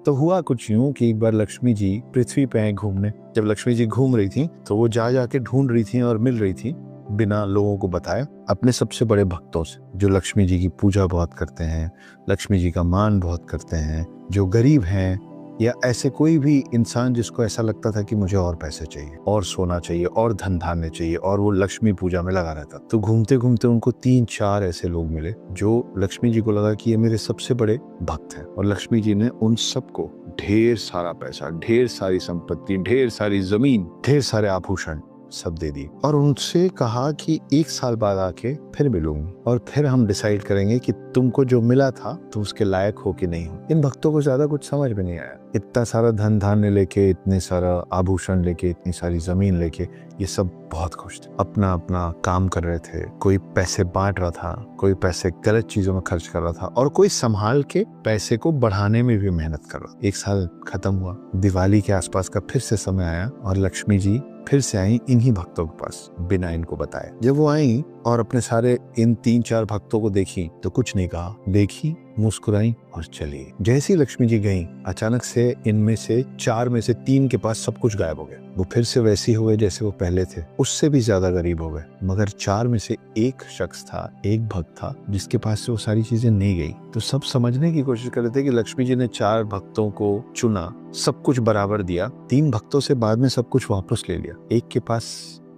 तो हुआ कुछ यूं कि एक बार लक्ष्मी जी पृथ्वी पे आई घूमने। जब लक्ष्मी जी घूम रही थी तो वो जा जाके ढूंढ रही थी और मिल रही थी बिना लोगों को बताए अपने सबसे बड़े भक्तों से, जो लक्ष्मी जी की पूजा बहुत करते हैं, लक्ष्मी जी का मान बहुत करते हैं, जो गरीब हैं, या ऐसे कोई भी इंसान जिसको ऐसा लगता था कि मुझे और पैसे चाहिए और सोना चाहिए और धन धान्य चाहिए, और वो लक्ष्मी पूजा में लगा रहता। तो घूमते घूमते उनको 3-4 ऐसे लोग मिले जो लक्ष्मी जी को लगा कि ये मेरे सबसे बड़े भक्त हैं, और लक्ष्मी जी ने उन सबको ढेर सारा पैसा, ढेर सारी संपत्ति, ढेर सारी जमीन, ढेर सारे आभूषण सब दे दिए, और उनसे कहा कि 1 साल बाद आके फिर मिलूंगी और फिर हम डिसाइड करेंगे कि तुमको जो मिला था तुम उसके लायक हो कि नहीं हो। इन भक्तों को ज्यादा कुछ समझ में नहीं आया। इतना सारा धन धान्य लेके, इतने सारा आभूषण लेके, इतनी सारी जमीन लेके, ये सब बहुत खुश थे, अपना अपना काम कर रहे थे। कोई पैसे बांट रहा था, कोई पैसे गलत चीजों में खर्च कर रहा था, और कोई संभाल के पैसे को बढ़ाने में भी मेहनत कर रहा। 1 साल खत्म हुआ, दिवाली के आसपास का फिर से समय आया और लक्ष्मी जी फिर से आई इन्हीं भक्तों के पास बिना इनको बताए। जब वो आई और अपने सारे इन 3-4 भक्तों को देखी तो कुछ नहीं कहा, देखी, मुस्कुराई और चली। जैसे ही लक्ष्मी जी गई, अचानक से इनमें से 4 में से 3 के पास सब कुछ गायब हो गया। वो फिर से वैसे ही हो गए जैसे वो पहले थे, उससे भी ज्यादा गरीब हो गए। मगर 4 में से एक शख्स था, एक भक्त था, जिसके पास से वो सारी चीजें नहीं गई। तो सब समझने की कोशिश कर रहे थे कि लक्ष्मी जी ने 4 भक्तों को चुना, सब कुछ बराबर दिया, 3 भक्तों से बाद में सब कुछ वापस ले लिया, एक के पास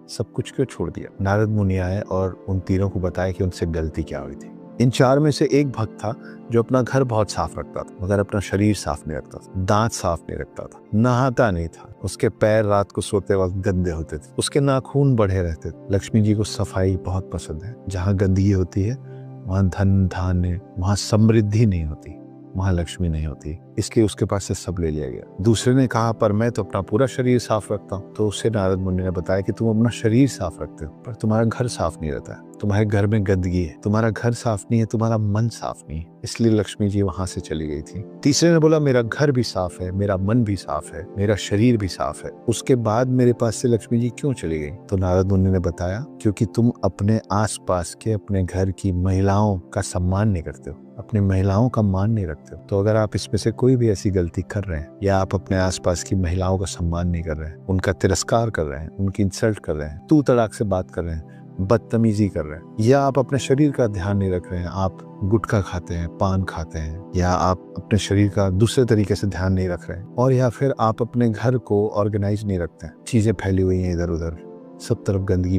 सब कुछ क्यों छोड़ दिया। नारद मुनि आए और उन तीनों को बताया कि उनसे गलती क्या हुई थी। इन 4 में से एक भक्त था जो अपना घर बहुत साफ रखता था, मगर अपना शरीर साफ नहीं रखता था, दांत साफ नहीं रखता था, नहाता नहीं था, उसके पैर रात को सोते वक्त गंदे होते थे, उसके नाखून बढ़े रहते थे। लक्ष्मी जी को सफाई बहुत पसंद है। जहाँ गंदगी होती है वहाँ धन धान्य, वहाँ समृद्धि नहीं होती, वहाँ लक्ष्मी नहीं होती, इसलिए उसके पास से सब ले लिया गया। दूसरे ने कहा, पर मैं तो अपना पूरा शरीर साफ रखता हूँ। तो उससे नारद मुनि ने बताया कि तुम अपना शरीर साफ रखते हो, पर तुम्हारा घर साफ नहीं रहता है, तुम्हारे घर में गंदगी है, तुम्हारा घर साफ नहीं है, तुम्हारा मन साफ नहीं है, इसलिए लक्ष्मी जी वहां से चली गई थी। तीसरे ने बोला, मेरा घर भी साफ है, मेरा मन भी साफ है, मेरा शरीर भी साफ है, उसके बाद मेरे पास से लक्ष्मी जी क्यों चली गई? तो नारद मुनि ने बताया, क्योंकि तुम अपने आसपास के, अपने घर की महिलाओं का सम्मान नहीं करते हो, अपनी महिलाओं का मान नहीं रखते हो। तो अगर आप इसमें से कोई भी ऐसी गलती कर रहे हैं, या आप अपने आसपास की महिलाओं का सम्मान नहीं कर रहे हैं, उनका तिरस्कार कर रहे हैं, उनकी इंसल्ट कर रहे हैं, तू तड़ाक से बात कर रहे हैं, बदतमीजी कर रहे हैं, या आप अपने शरीर का ध्यान नहीं रख रहे हैं, आप गुटखा खाते हैं, पान खाते हैं, या आप अपने शरीर का दूसरे तरीके से ध्यान नहीं रख रहे हैं, और या फिर आप अपने घर को ऑर्गेनाइज नहीं रखते हैं, चीजें फैली हुई हैं इधर उधर, सब तरफ गंदगी